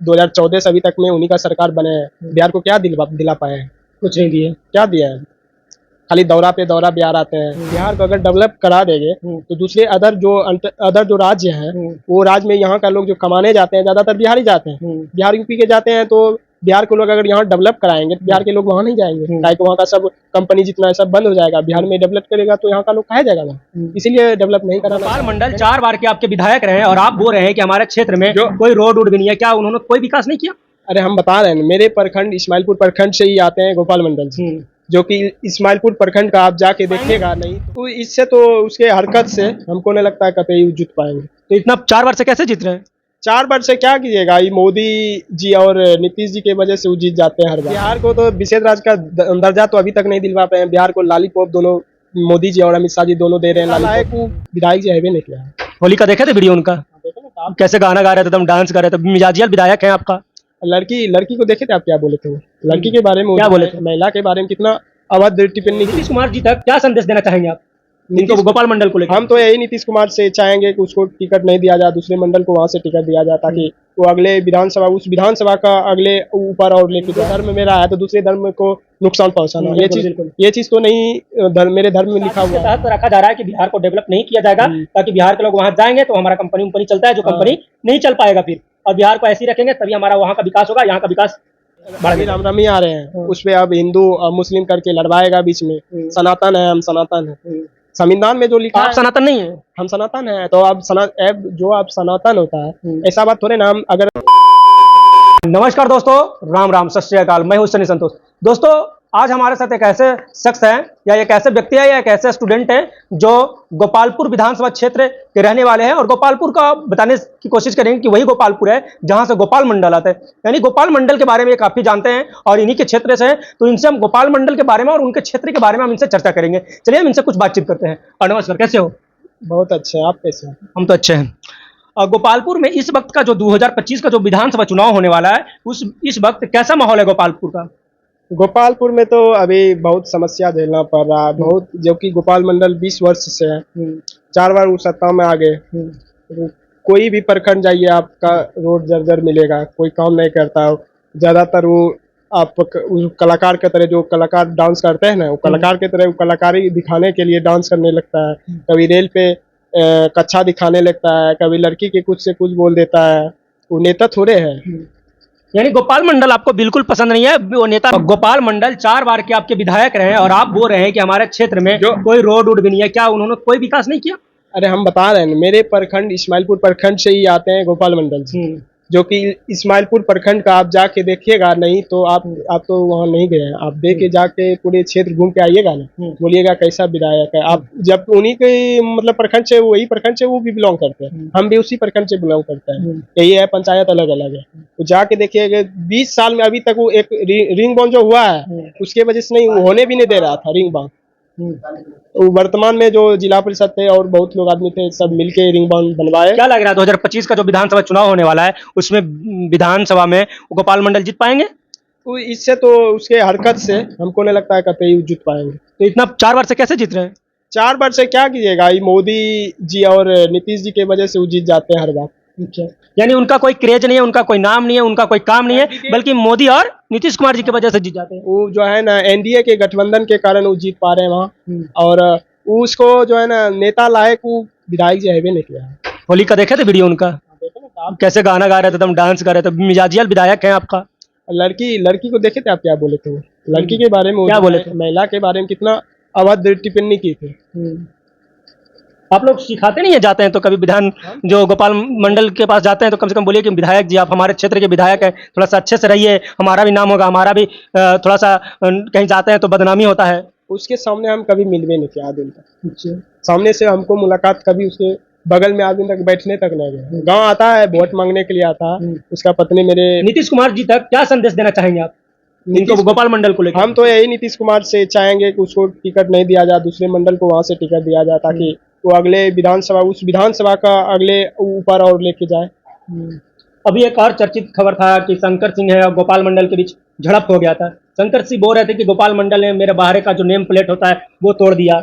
2014 से अभी तक में उन्हीं का सरकार बने हैं। बिहार को क्या दिला पाए हैं? कुछ नहीं दिए। क्या दिया है? खाली दौरा पे दौरा बिहार आते हैं। बिहार को अगर डेवलप करा देंगे तो दूसरे अदर जो राज्य हैं वो राज्य में यहाँ का लोग जो कमाने जाते हैं ज्यादातर बिहार ही जाते हैं। बिहार यूपी के जाते हैं तो बिहार के लोग अगर यहाँ डेवलप कराएंगे तो बिहार के लोग वहाँ नहीं जाएंगे। ताकि वहाँ का सब कंपनी जितना है सब बंद हो जाएगा। बिहार में डेवलप करेगा तो यहाँ का लोग कहाँ जाएगा वहाँ, इसीलिए डेवलप नहीं कराना। गोपाल मंडल 4 बार के आपके विधायक रहे और आप बोल रहे हैं कि हमारे क्षेत्र में कोई रोड वोड भी नहीं है, क्या उन्होंने कोई विकास नहीं किया? अरे हम बता रहे हैं, मेरे प्रखंड इस्माइलपुर प्रखंड से ही आते हैं गोपाल मंडल से, जो कि इस्माइलपुर प्रखंड का आप जाके देखिएगा नहीं तो इससे तो उसके हरकत से हमको नहीं लगता है कतई जीत पाएंगे। तो इतना 4 बार से कैसे जीत रहे हैं? 4 बार से क्या कीजिएगा, ये मोदी जी और नीतीश जी की वजह से वो जीत जाते हैं हर बार। बिहार को तो विशेष राज्य का दर्जा तो अभी तक नहीं दिलवा पाए हैं। बिहार को लॉलीपॉप दोनों मोदी जी और अमित शाह जी दोनों दे रहे हैं। लॉलीपॉप विधायक जी है भी नहीं किया है। होली का देखे थे वीडियो उनका, कैसे गाना गा रहे थे, एकदम डांस कर रहे थे, मिजाजियल विधायक है आपका। लड़की को देखे थे आप, क्या बोले थे वो लड़की के बारे में? क्या बोले थे? महिला के बारे में कितना अभद्र टिप्पणी। नीतीश कुमार जी तक क्या संदेश देना चाहेंगे आप इनको, गोपाल मंडल को लेकर? हम तो यही नीतीश कुमार से चाहेंगे कि उसको टिकट नहीं दिया जाए, दूसरे मंडल को वहां से टिकट दिया जाए ताकि वो अगले विधानसभा उस विधानसभा का अगले ऊपर और लेके धर्म मेरा है तो दूसरे धर्म को नुकसान पहुंचाना, ये चीज तो नहीं मेरे धर्म में लिखा हुआ है। तो रखा जा रहा है कि बिहार को डेवलप नहीं किया जाएगा ताकि बिहार के लोग वहां जाएंगे तो हमारा कंपनी चलता है, जो कंपनी नहीं चल पाएगा फिर, और बिहार को ऐसे ही रखेंगे तभी हमारा वहाँ का विकास होगा, यहाँ का विकास। रामरामी आ रहे हैं उस पे अब हिंदू और मुस्लिम करके लड़वाएगा बीच में। सनातन है, हम सनातन है। संविधान में जो लिखा आप सनातन नहीं है? हम सनातन है तो अब जो आप सनातन होता है ऐसा बात थोड़े ना। हम अगर नमस्कार दोस्तों, राम राम, सत श्री अकाल, मैं हूं सनी संतोष। दोस्तों आज हमारे साथ एक ऐसे शख्स हैं या एक ऐसे व्यक्ति है या एक ऐसे स्टूडेंट हैं जो गोपालपुर विधानसभा क्षेत्र के रहने वाले हैं और गोपालपुर का बताने की कोशिश करेंगे कि वही गोपालपुर है जहां से गोपाल मंडल आता है। यानी गोपाल मंडल के बारे में काफी जानते हैं और इन्हीं के क्षेत्र से हैं, तो इनसे हम गोपाल मंडल के बारे में और उनके क्षेत्र के बारे में हम इनसे चर्चा करेंगे। चलिए हम इनसे कुछ बातचीत करते हैं। और नमस्कार, कैसे हो? बहुत अच्छे, आप कैसे हैं? हम तो अच्छे हैं। गोपालपुर में इस वक्त का जो 2025 का जो विधानसभा चुनाव होने वाला है इस वक्त कैसा माहौल है गोपालपुर का? गोपालपुर में तो अभी बहुत समस्या झेलना पड़ रहा है बहुत, जो कि गोपाल मंडल 20 वर्ष से है। 4 बार वो सत्ता में आ गए। कोई भी प्रखंड जाइए आपका रोड जर्जर मिलेगा, कोई काम नहीं करता। ज्यादातर वो आप कलाकार की तरह, जो कलाकार डांस करते हैं ना, वो कलाकार की तरह वो कलाकारी दिखाने के लिए डांस करने लगता है। कभी रेल पे कच्छा दिखाने लगता है, कभी लड़की के कुछ से कुछ बोल देता है। वो नेता थोड़े है। यानी गोपाल मंडल आपको बिल्कुल पसंद नहीं है, वो नेता। गोपाल मंडल 4 बार के आपके विधायक रहे और आप बोल रहे हैं कि हमारे क्षेत्र में कोई रोड वोड भी नहीं है, क्या उन्होंने कोई विकास नहीं किया? अरे हम बता रहे हैं, मेरे प्रखंड इस्माइलपुर प्रखंड से ही आते हैं गोपाल मंडल से, जो कि इस्माइलपुर प्रखंड का आप जाके देखिएगा नहीं तो आप तो वहाँ नहीं गए हैं। आप देख के जाके पूरे क्षेत्र घूम के आइएगा ना, बोलिएगा कैसा विधायक है। आप जब उन्हीं के मतलब प्रखंड से, वही प्रखंड से वो भी बिलोंग करते हैं, हम भी उसी प्रखंड से बिलोंग करते हैं। यही है, पंचायत अलग अलग है। तो जाके देखिएगा 20 साल में अभी तक वो एक रिंग बांध जो हुआ है उसके वजह से नहीं होने भी नहीं दे रहा था रिंग बांध। वर्तमान में जो जिला परिषद थे और बहुत लोग आदमी थे, सब मिलके रिंग बांध बनवाए। क्या लग रहा है 2025 का जो विधानसभा चुनाव होने वाला है उसमें विधानसभा में गोपाल मंडल जीत पाएंगे? तो इससे तो उसके हरकत से हमको नहीं लगता है कतई जीत पाएंगे। तो इतना 4 बार से कैसे जीत रहे हैं? 4 बार से क्या कीजिएगा, ये मोदी जी और नीतीश जी की वजह से वो जीत जाते हैं हर बार। यानी उनका कोई क्रेज नहीं है, उनका कोई नाम नहीं है, उनका कोई काम नहीं है, बल्कि मोदी और नीतीश कुमार जी की वजह से जीत जाते हैं। वो जो है ना एनडीए के गठबंधन के कारण वो जीत पा रहे हैं वहाँ। और उसको जो है ना नेता लायक वो विधायक जी है भी नहीं किया है। होली का देखे थे वीडियो उनका, कैसे गाना गा रहे थे, एकदम डांस कर रहे थे, मिजाजियल विधायक है आपका। लड़की को देखे थे आप, क्या बोले थे वो लड़की के बारे में? क्या बोले थे? महिला के बारे में कितना अभद्र टिप्पणी की थी। आप लोग सिखाते नहीं है, जाते हैं तो कभी विधान जो गोपाल मंडल के पास जाते हैं तो कम से कम बोलिए कि विधायक जी आप हमारे क्षेत्र के विधायक हैं, थोड़ा सा अच्छे से रहिए, हमारा भी नाम होगा, हमारा भी थोड़ा सा कहीं जाते हैं तो बदनामी होता है। उसके सामने हम कभी मिलवे नहीं किया आदमी तक। सामने से हमको मुलाकात कभी उसके बगल में आदमी तक बैठने तक नहीं गए। गाँव आता है, वोट मांगने के लिए आता है, उसका पत्नी मेरे। नीतीश कुमार जी तक क्या संदेश देना चाहेंगे आप इनको, गोपाल मंडल को लेकर? हम तो यही नीतीश कुमार से चाहेंगे कि उसको टिकट नहीं दिया जाए, दूसरे मंडल को वहां से टिकट दिया जाए ताकि वो अगले विधानसभा उस विधानसभा का अगले ऊपर और लेके जाए। अभी एक और चर्चित खबर था कि शंकर सिंह है और गोपाल मंडल के बीच झड़प हो गया था। शंकर सिंह बोल रहे थे कि गोपाल मंडल ने मेरे बाहर का जो नेम प्लेट होता है वो तोड़ दिया।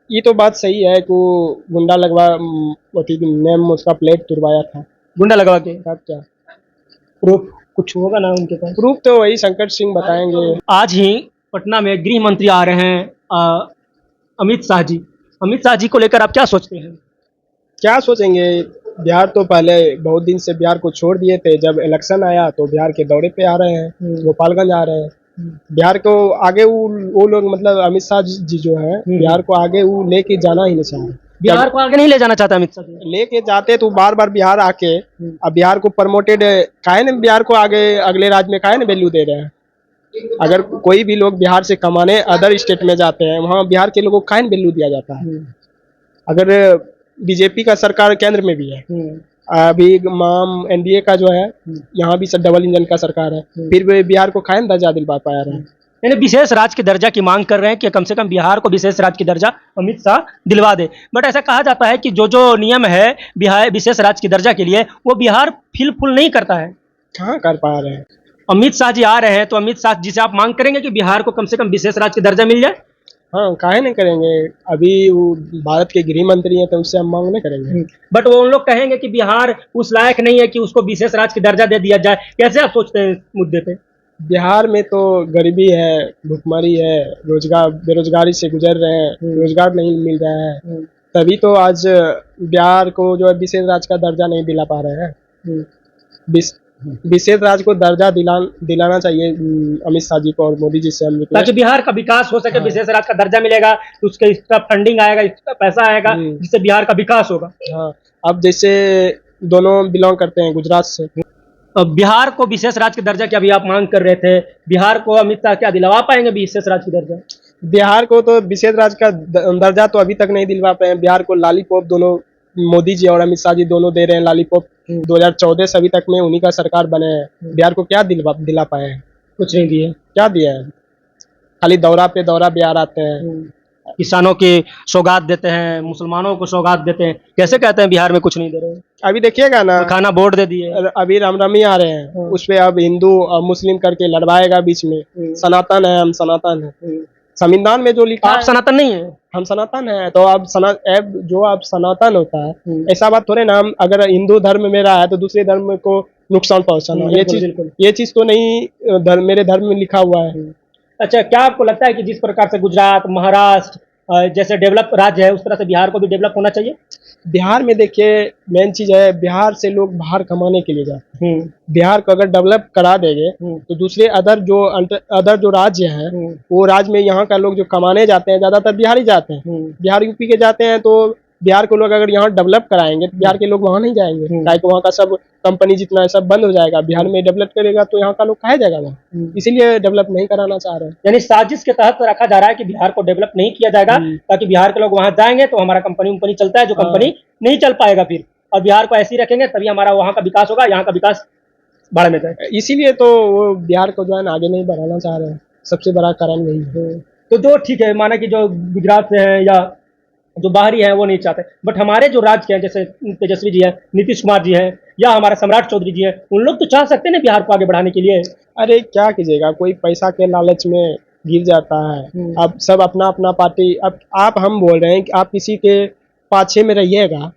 ये तो बात सही है कि वो गुंडा लगवा नेम उसका प्लेट तुड़वाया था। गुंडा लगवा के? क्या प्रूफ कुछ होगा ना उनके पास? प्रूफ तो वही शंकर सिंह बताएंगे। आज ही पटना में गृह मंत्री आ रहे हैं अमित शाह जी। अमित शाह जी को लेकर आप क्या सोचते हैं? क्या सोचेंगे, बिहार तो पहले बहुत दिन से बिहार को छोड़ दिए थे, जब इलेक्शन आया तो बिहार के दौरे पे आ रहे हैं, गोपालगंज आ रहे हैं। बिहार को आगे वो लोग मतलब अमित शाह जी जो है बिहार को आगे वो लेके जाना ही नहीं चाह रहे। बिहार को आगे नहीं ले जाना चाहता अमित शाह जी? लेके जाते तो बार बार बिहार आके अब बिहार को प्रमोटेड काहे न बिहार को आगे अगले राज्य में काहे न वैल्यू दे रहे हैं। अगर कोई भी लोग बिहार से कमाने अदर स्टेट में जाते हैं, वहाँ बिहार के लोगों को काहे न वैल्यू दिया जाता है। अगर बीजेपी का सरकार केंद्र में भी है, अभी माम एनडीए का जो है यहाँ भी सब डबल इंजन का सरकार है, फिर भी बिहार को काहे न दर्जा दिलवा पाया रहे हैं। यानी विशेष राज्य के दर्जा की मांग कर रहे हैं कि कम से कम बिहार को विशेष राज्य की दर्जा अमित शाह दिलवा दे। बट ऐसा कहा जाता है कि जो जो नियम है बिहार विशेष राज्य की दर्जा के लिए वो बिहार फिलफुल नहीं करता है। कहाँ कर पा रहे हैं। अमित शाह जी आ रहे हैं तो अमित शाह जी से आप मांग करेंगे कि बिहार को कम से कम विशेष राज्य की दर्जा मिल जाए? हाँ, काहे नहीं करेंगे। अभी वो भारत के गृह मंत्री हैं तो उससे हम मांग नहीं करेंगे। बट वो उन लोग कहेंगे कि बिहार उस लायक नहीं है कि उसको विशेष राज्य की दर्जा दे दिया जाए। कैसे आप सोचते हैं इस मुद्दे पे? बिहार में तो गरीबी है, भुखमरी है, रोजगार बेरोजगारी से गुजर रहे हैं, रोजगार नहीं मिल रहा है, तभी तो आज बिहार को जो है विशेष राज्य का दर्जा नहीं दिला पा रहे हैं। विशेष राज्य को दर्जा दिलाना चाहिए अमित शाह जी को और मोदी जी से हम ताकि बिहार का विकास हो सके। हाँ। विशेष राज्य का दर्जा मिलेगा तो उसके इसका फंडिंग आएगा, इसका पैसा आएगा, जिससे बिहार का विकास होगा। हाँ, अब जैसे दोनों बिलोंग करते हैं गुजरात से। बिहार को विशेष राज्य के दर्जा की अभी आप मांग कर रहे थे, बिहार को अमित शाह क्या दिलवा पाएंगे विशेष राज्य की दर्जा? बिहार को तो विशेष राज्य का दर्जा तो अभी तक नहीं दिलवा पाए। बिहार को लॉलीपॉप दोनों मोदी जी और अमित शाह जी दोनों दे रहे हैं। लॉलीपॉप 2014 से अभी तक में उन्हीं का सरकार बने हैं। बिहार को क्या दिला पाए हैं? कुछ नहीं दिए। क्या दिया है? खाली दौरा पे दौरा बिहार आते हैं, किसानों की सौगात देते हैं, मुसलमानों को सौगात देते हैं। कैसे कहते हैं बिहार में कुछ नहीं दे रहे हैं? अभी देखिएगा ना, खाना बोर्ड दे दिए। अभी रामनवमी आ रहे हैं, उसपे अब हिंदू और मुस्लिम करके लड़वाएगा बीच में। सनातन है, हम सनातन है। संविधान में जो लिखा आप सनातन नहीं है? हम सनातन है। तो अब जो आप सनातन होता है, ऐसा बात थोड़े ना। हम अगर हिंदू धर्म में रहा है तो दूसरे धर्म को नुकसान पहुंचाना, ये चीज तो नहीं मेरे धर्म में लिखा हुआ है। अच्छा, क्या आपको लगता है कि जिस प्रकार से गुजरात, महाराष्ट्र जैसे डेवलप राज्य है, उस तरह से बिहार को भी डेवलप होना चाहिए? बिहार में देखिए मेन चीज है, बिहार से लोग बाहर कमाने के लिए जाते हैं। बिहार को अगर डेवलप करा देंगे तो दूसरे अदर जो राज्य हैं वो राज्य में यहाँ का लोग जो कमाने जाते हैं ज्यादातर बिहार ही जाते हैं। बिहार यूपी के जाते हैं, तो बिहार को लोग अगर यहाँ डेवलप कराएंगे तो बिहार के लोग वहाँ नहीं जाएंगे। काहे को वहाँ का सब कंपनी जितना है सब बंद हो जाएगा। बिहार में डेवलप करेगा तो यहाँ का लोग कहाँ जाएगा वहाँ, इसीलिए डेवलप नहीं कराना चाह रहे हैं। यानी साजिश के तहत रखा जा रहा है कि बिहार को डेवलप नहीं किया जाएगा, ताकि बिहार के लोग वहाँ जाएंगे तो हमारा कंपनी चलता है, जो कंपनी नहीं चल पाएगा फिर, और बिहार को ऐसे ही रखेंगे तभी हमारा वहाँ का विकास होगा, यहाँ का विकास बढ़ में जाए। इसीलिए तो वो बिहार को जो है आगे नहीं बढ़ाना चाह रहे हैं। सबसे बड़ा कारण यही है। तो जो ठीक है, माना कि जो गुजरात से है या जो बाहरी है वो नहीं चाहते, बट हमारे जो राज्य के हैं जैसे तेजस्वी जी हैं, नीतीश कुमार जी हैं, या हमारा सम्राट चौधरी जी हैं, उन लोग तो चाह सकते हैं ना बिहार को आगे बढ़ाने के लिए। अरे क्या कीजिएगा, कोई पैसा के लालच में गिर जाता है। अब सब अपना अपना पार्टी, अब हम बोल रहे हैं कि आप किसी के पाछे में रहिएगा,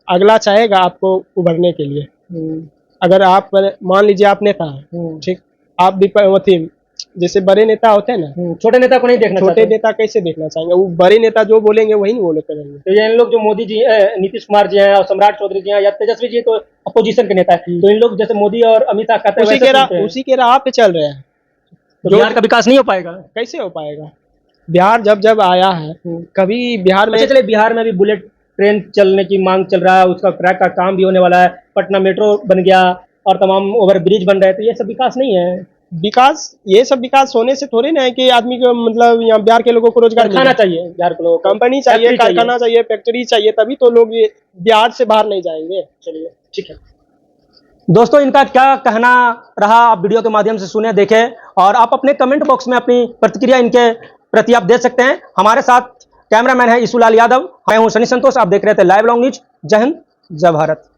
अगला चाहेगा आपको उभरने के लिए। अगर आप मान लीजिए आप नेता है, ठीक, आप भी जैसे बड़े नेता होते हैं ना, छोटे नेता को नहीं देखना। छोटे नेता कैसे देखना चाहेंगे? वो बड़े नेता जो बोलेंगे वही नहीं बोलते रहेंगे। तो ये इन लोग जो मोदी जी, नीतीश कुमार जी हैं और सम्राट चौधरी जी हैं या तेजस्वी जी तो अपोजिशन के नेता है, तो इन लोग जैसे मोदी और अमित शाह कहते हैं उसी के राह पे चल रहे हैं। तो बिहार का विकास नहीं हो पाएगा। कैसे हो पाएगा? बिहार जब आया है, कभी बिहार में चले बिहार में भी बुलेट ट्रेन चलने की मांग चल रहा है, उसका ट्रैक का काम भी होने वाला है, पटना मेट्रो बन गया और तमाम ओवर ब्रिज बन रहे हैं, तो ये सब विकास नहीं है। ये सब विकास होने से थोड़ी ना है कि आदमी को मतलब यहाँ बिहार के लोगों को रोजगार खाना चाहिए, बिहार के लोगों को कंपनी चाहिए, कारखाना चाहिए, फैक्ट्री चाहिए, तभी तो लोग बिहार से बाहर नहीं जाएंगे। चलिए ठीक है दोस्तों, इनका क्या कहना रहा आप वीडियो के माध्यम से सुने, देखे, और आप अपने कमेंट बॉक्स में अपनी प्रतिक्रिया इनके प्रति आप दे सकते हैं। हमारे साथ कैमरामैन है ईशुलाल यादव, मैं हूं सनी संतोष, आप देख रहे थे लाइव लॉन्ग न्यूज। जय हिंद, जय भारत।